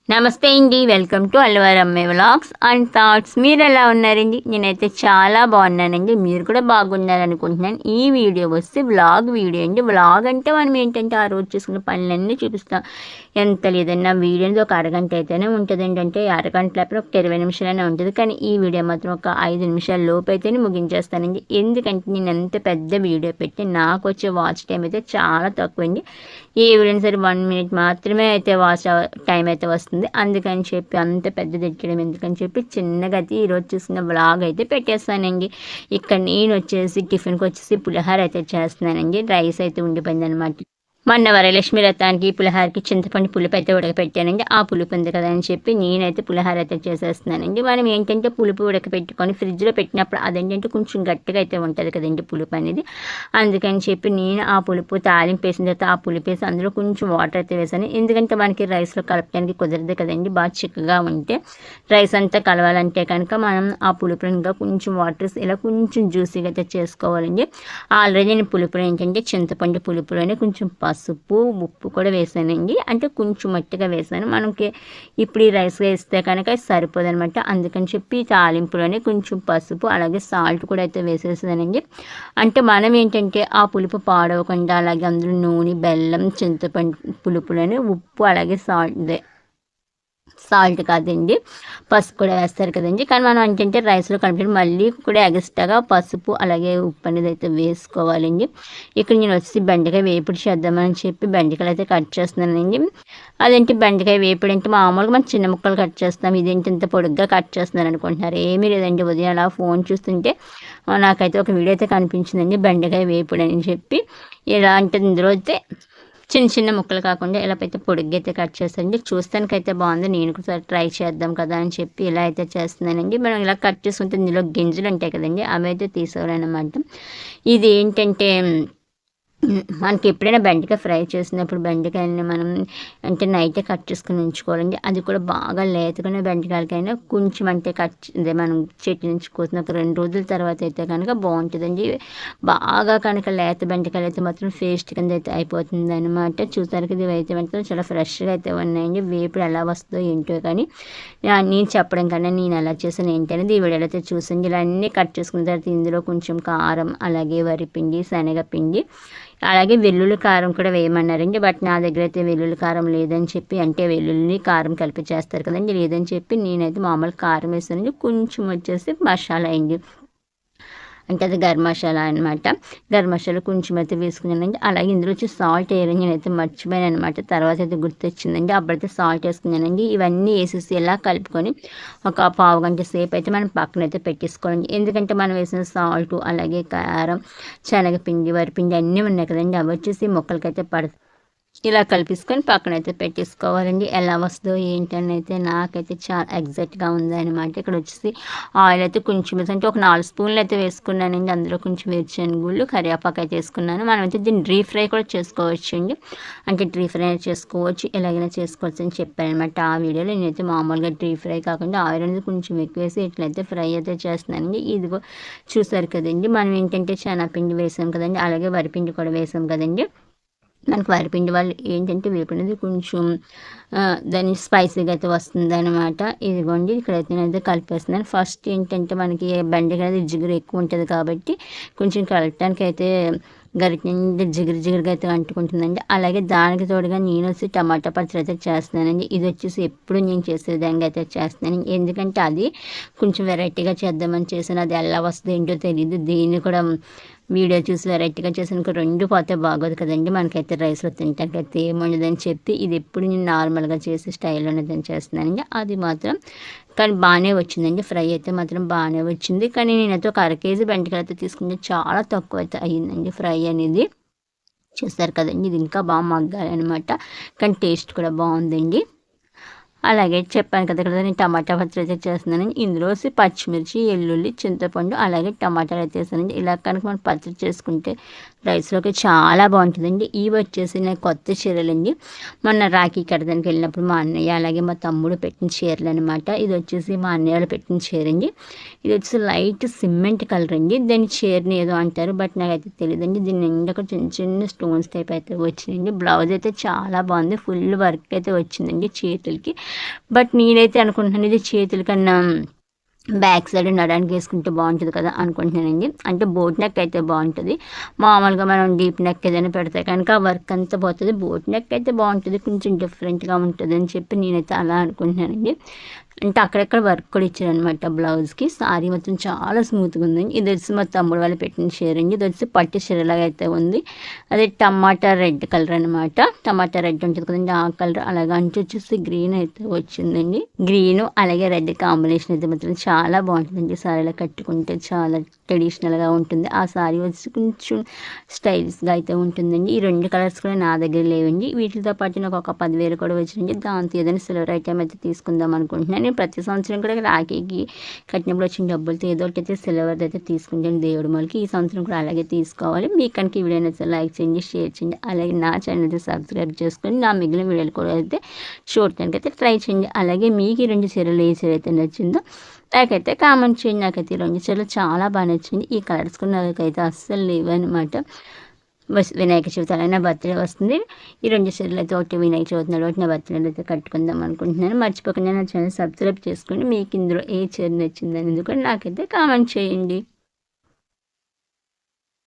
నమస్తే అండి. Welcome to అల్లవారమ్మే వ్లాగ్స్ అండ్ థాట్స్. మీరు ఎలా ఉన్నారండి? నేనైతే చాలా బాగున్నానండి. మీరు కూడా బాగున్నారనుకుంటున్నాను. ఈ వీడియో వస్తే వ్లాగ్ వీడియో అండి. వ్లాగ్ అంటే మనం ఏంటంటే ఆ రోజు చేసుకున్న పనులన్నీ చూపిస్తాం. ఎంత లేదన్నా వీడియో అనేది ఒక అరగంట అయితేనే ఉంటుంది. ఏంటంటే అరగంట లేకపోతే ఒక 20 నిమిషాలైనా ఉంటుంది. కానీ ఈ వీడియో మాత్రం ఒక 5 నిమిషాల లోపు అయితేనే ముగించేస్తానండి. ఎందుకంటే నేను ఎంత పెద్ద వీడియో పెట్టి నాకు వచ్చే వాచ్ టైం అయితే చాలా తక్కువ అండి. ఏ వీడియోని సరే 1 మినిట్ మాత్రమే అయితే వాచ్ టైం అయితే వస్తుంది. అందుకని చెప్పి అంత పెద్దది ఎక్కడం ఎందుకని చెప్పి చిన్నగా అయితే ఈరోజు చూసిన వ్లాగ్ అయితే పెట్టేస్తానండి. ఇక్కడ నేను వచ్చేసి టిఫిన్కి వచ్చేసి పులిహోర అయితే చేస్తున్నానండి. రైస్ అయితే ఉండిపోయింది అనమాట. మొన్న వరలక్ష్మి వ్రతానికి పులిహోరకి చింతపండు పులుపు అయితే ఉడకపెట్టానండి. ఆ పులుపు ఉంది కదా అని చెప్పి నేనైతే పులిహోర అయితే చేసేస్తున్నానండి. మనం ఏంటంటే పులుపు ఉడకపెట్టుకొని ఫ్రిడ్జ్లో పెట్టినప్పుడు అదేంటంటే కొంచెం గట్టిగా అయితే ఉంటుంది కదండి పులుపు అనేది. అందుకని చెప్పి నేను ఆ పులుపు తాలింపు వేసిన తర్వాత ఆ పులుపు వేసి అందులో కొంచెం వాటర్ అయితే వేసాను. ఎందుకంటే మనకి రైస్లో కలపడానికి కుదరదు కదండి. బాగా చిక్కగా ఉంటే రైస్ అంతా కలవాలంటే కనుక మనం ఆ పులుపుని ఇంకా కొంచెం వాటర్ ఇలా కొంచెం జ్యూసీగా అయితే చేసుకోవాలండి. ఆల్రెడీ నేను పులుపులో ఏంటంటే చింతపండు పులుపులోనే కొంచెం పసుపు ఉప్పు కూడా వేసానండి. అంటే కొంచెం మట్టిగా వేసాను. మనకి ఇప్పుడు ఈ రైస్ వేస్తే కనుక సరిపోదనమాట. అందుకని చెప్పి తాలింపులోనే కొంచెం పసుపు అలాగే సాల్ట్ కూడా అయితే వేసేసానండి. అంటే మనం ఏంటంటే ఆ పులుపు పాడవకుండా అలాగే అందులో నూనె బెల్లం చింతపండు పులుపులోనే ఉప్పు అలాగే సాల్ట్ కాదండి పసుపు కూడా వేస్తారు కదండి. కానీ మనం ఏంటంటే రైస్లో కలిపి మళ్ళీ కూడా ఎక్స్ట్రాగా పసుపు అలాగే ఉప్పు అనేది అయితే వేసుకోవాలండి. ఇక్కడ నేను వచ్చి బెండకాయ వేపుడు చేద్దామని చెప్పి బెండకాయలు అయితే కట్ చేస్తున్నానండి. అదేంటి బెండకాయ వేపుడు అంటే మామూలుగా మనం చిన్న ముక్కలు కట్ చేస్తాం, ఇదేంటి ఇంత పొడుగ్గా కట్ చేస్తున్నారు అనుకుంటున్నారు. ఏమీ లేదండి. ఉదయం అలా ఫోన్ చూస్తుంటే నాకైతే ఒక వీడియో అయితే కనిపించిందండి బెండకాయ వేపుడు అని చెప్పి. ఇలా అంటే ఇందులో అయితే చిన్న చిన్న ముక్కలు కాకుండా ఇలా అయితే పొడిగ్గా అయితే కట్ చేస్తానండి. చూస్తానికైతే బాగుంది. నేను కూడా ట్రై చేద్దాం కదా అని చెప్పి ఇలా అయితే చేస్తున్నానండి. మనం ఇలా కట్ చేసుకుంటే ఇందులో గింజలు ఉంటాయి కదండి, అవి అయితే తీసుకోవాలన్నమాట. ఇది ఏంటంటే మనకి ఎప్పుడైనా బెండకాయ ఫ్రై చేసినప్పుడు బెండకాయలని మనం అంటే నైటే కట్ చేసుకుని ఉంచుకోవాలండి. అది కూడా బాగా లేతగానే బెండకాయలకైనా కొంచెం అంటే అదే మనం చెట్టు నుంచి కోసిన ఒక 2 రోజుల తర్వాత అయితే కనుక బాగుంటుందండి. బాగా కనుక లేత బెండకాయలు అయితే మాత్రం పేస్ట్ కింద అయితే అయిపోతుంది అనమాట. చూసారికి ఇది అయితే మాత్రం చాలా ఫ్రెష్గా అయితే ఉన్నాయండి. వేపుడు ఎలా వస్తుందో ఏంటో కానీ నేను చెప్పడం కన్నా నేను ఎలా చేశాను ఏంటి అనేది ఈ వీడియోలో అయితే చూసండి. ఇలా అన్నీ కట్ చేసుకున్న తర్వాత ఇందులో కొంచెం కారం అలాగే వరిపిండి శనగపిండి అలాగే వెల్లుల్లి కారం కూడా వేయమన్నారండి. బట్ నా దగ్గర అయితే వెల్లుల్లి కారం లేదని చెప్పి, అంటే వెల్లుల్లి కారం కలిపి చేస్తారు కదండి, లేదని చెప్పి నేనైతే మామూలు కారం వేస్తానండి. కొంచెం వచ్చేసి మసాలా అయింది, అంటే అది గరం మసాలా అనమాట. గరం మసాలా కొంచెం అయితే వేసుకున్నానండి. అలాగే ఇందులో వచ్చి సాల్ట్ వేయడం నేనైతే మర్చిపోయాను అనమాట. తర్వాత అయితే గుర్తొచ్చిందండి, అప్పుడైతే సాల్ట్ వేసుకున్నానండి. ఇవన్నీ వేసేసి ఎలా కలుపుకొని ఒక పావు గంట సేపు అయితే మనం పక్కనైతే పెట్టేసుకోవాలండి. ఎందుకంటే మనం వేసిన సాల్ట్ అలాగే కారం శనగపిండి వరిపిండి అన్నీ ఉన్నాయి కదండి, అవి వచ్చేసి మొక్కలకైతే పడతాయి. ఇలా కలిపేసుకొని పక్కనైతే పెట్టేసుకోవాలండి. ఎలా వస్తుందో ఏంటని అయితే నాకైతే చాలా ఎగ్జాక్ట్గా ఉందన్నమాట. ఇక్కడ వచ్చేసి ఆయిల్ అయితే కొంచెం అంటే ఒక 4 స్పూన్లు అయితే వేసుకున్నానండి. అందులో కొంచెం వేరుశనగుళ్ళు కరివేపాకు అయితే వేసుకున్నాను. మనమైతే దీన్ని డీప్ ఫ్రై కూడా చేసుకోవచ్చు అండి. అంటే డీప్ ఫ్రై చేసుకోవచ్చు, ఎలాగైనా చేసుకోవచ్చు అని చెప్పానమాట ఆ వీడియోలో. నేనైతే మామూలుగా డీప్ ఫ్రై కాకుండా ఆయిల్ అనేది కొంచెం ఎక్కువ వేసి ఇట్లయితే ఫ్రై అయితే చేస్తున్నానండి. ఇదిగో చూసారు కదండి, మనం ఏంటంటే శనగపిండి వేసాం కదండి, అలాగే వరిపిండి కూడా వేసాం కదండి. మనకు వరిపిండి వాళ్ళు ఏంటంటే వేపినది కొంచెం దాని స్పైసీగా అయితే వస్తుంది అనమాట. ఇదిగోండి ఇక్కడైతే నేనైతే కలిపేస్తున్నాను. ఫస్ట్ ఏంటంటే మనకి బెండకాయ అనేది జిగురు ఎక్కువ ఉంటుంది కాబట్టి కొంచెం కలపడానికి అయితే గరిటె నిండా జిగురుగా అయితే అంటుకుంటుందండి. అలాగే దానికి తోడుగా నేను వచ్చి టమాటా పచ్చడి అయితే చేస్తున్నానండి. ఇది వచ్చేసి ఎప్పుడు నేను చేసే విధంగా అయితే చేస్తున్నాను. ఎందుకంటే అది కొంచెం వెరైటీగా చేద్దామని చేసాను. అది ఎలా వస్తుందో ఏంటో తెలియదు. దీన్ని కూడా వీడియో చూసి వెరైటీగా చేసాను. 2 పోతే బాగోదు కదండి, మనకైతే రైస్లో తింటాకైతే ఏముండదని చెప్పి ఇది ఎప్పుడు నేను నార్మల్గా చేసే స్టైల్లోనే నేను చేస్తున్నానండి. అది మాత్రం కానీ బాగానే వచ్చిందండి. ఫ్రై అయితే మాత్రం బాగానే వచ్చింది. కానీ నేనైతే ఒక 1/2 కేజీ బెండకాయలు అయితే తీసుకుంటే చాలా తక్కువ అయితే అయ్యిందండి ఫ్రై అనేది. చూస్తారు కదండి, ఇది ఇంకా బాగా మగ్గాలి అనమాట. కానీ టేస్ట్ కూడా బాగుందండి. అలాగే చెప్పాను కదా, ఇక్కడ నేను టమాటా పచ్చడి అయితే చేస్తున్నాను. ఇందులో పచ్చిమిర్చి ఎల్లుల్లి చింతపండు అలాగే టమాటాలు అయితే వేసానండి. ఇలా కనుక మనం పచ్చడి చేసుకుంటే రైస్లోకి చాలా బాగుంటుందండి. ఇవి వచ్చేసి నాకు కొత్త చీరలండి. మొన్న రాఖీ కట్టడానికి వెళ్ళినప్పుడు మా అన్నయ్య అలాగే మా తమ్ముడు పెట్టిన చీరలు అనమాట. ఇది వచ్చేసి మా అన్నయ్య వాళ్ళు పెట్టిన చీర అండి. ఇది వచ్చేసి లైట్ సిమెంట్ కలర్ అండి. దాని చీరని ఏదో అంటారు, బట్ నాకైతే తెలియదండి. దీని నిండా చిన్న చిన్న స్టోన్స్ టైప్ అయితే వచ్చిందండి. బ్లౌజ్ అయితే చాలా బాగుంది, ఫుల్ వర్క్ అయితే వచ్చిందండి చేతులకి. బట్ నేనైతే అనుకుంటున్నాను ఇది చేతుల కన్నా బ్యాక్ సైడ్ నడడానికి వేసుకుంటే బాగుంటుంది కదా అనుకుంటున్నానండి. అంటే బోట్ నెక్ అయితే బాగుంటుంది. మామూలుగా మనం డీప్ నెక్ ఏదైనా పెడితే కనుక వర్క్ అంతా పోతుంది. బోట్ నెక్ అయితే బాగుంటుంది, కొంచెం డిఫరెంట్గా ఉంటుంది అని చెప్పి నేనైతే అలా అనుకుంటున్నానండి. అంటే అక్కడెక్కడ వర్క్ కూడా ఇచ్చారనమాట బ్లౌజ్కి. సారీ మొత్తం చాలా స్మూత్గా ఉందండి. ఇది వచ్చి మా తమ్ముడు వాళ్ళు పెట్టిన చీర అండి. ఇది వచ్చి పట్టు చీరలాగా అయితే ఉంది. అదే టమాటా రెడ్ కలర్ అనమాట. టమాటా రెడ్ ఉంటుంది కదండి, ఆ కలర్. అలాగే అంచు వచ్చేసి గ్రీన్ అయితే వచ్చిందండి. గ్రీన్ అలాగే రెడ్ కాంబినేషన్ అయితే మాత్రం చాలా బాగుంటుందండి. సారీలో కట్టుకుంటే చాలా ట్రెడిషనల్గా ఉంటుంది. ఆ సారీ వచ్చి కొంచెం స్టైలిష్గా అయితే ఉంటుందండి. ఈ రెండు కలర్స్ కూడా నా దగ్గర లేవండి. వీటితో పాటు నాకు ఒక 10,000 కూడా వచ్చిందండి. దాంతో ఏదైనా సిల్వర్ ఐటమ్ అయితే తీసుకుందాం అనుకుంటున్నాను. నేను ప్రతి సంవత్సరం కూడా రాఖీకి కట్టినప్పుడు వచ్చిన డబ్బులతో ఏదో ఒకటి అయితే సిల్వర్ది అయితే తీసుకుంటాను దేవుడి మొలకి. ఈ సంవత్సరం కూడా అలాగే తీసుకోవాలి. మీకు కనుక ఈ వీడియో నచ్చితే లైక్ చేయండి, షేర్ చేయండి. అలాగే నా ఛానల్ అయితే సబ్స్క్రైబ్ చేసుకొని నా మిగిలిన వీడియోలు కూడా అయితే చూడటానికి అయితే ట్రై చేయండి. అలాగే మీకు ఈ 2 చీరలు ఏ చీర అయితే నచ్చిందో నాకైతే కామెంట్ చేయండి. నాకైతే ఈ 2 చీరలు చాలా బాగా నచ్చింది. ఈ కలర్స్ కూడా నాకైతే అస్సలు లేవు అనమాట. వినాయక చవితి అలాగే నా బర్త్డే వస్తుంది. ఈ 2 చీరలు అయితే ఒకటి వినాయక చవితి నాడు, ఒకటి నా బర్త్డేలో అయితే కట్టుకుందాం అనుకుంటున్నాను. మర్చిపోకుండా నా ఛానల్ సబ్స్క్రైబ్ చేసుకోండి. మీకు ఇందులో ఏ చీర నచ్చింది అనేది కూడా నాకైతే కామెంట్ చేయండి.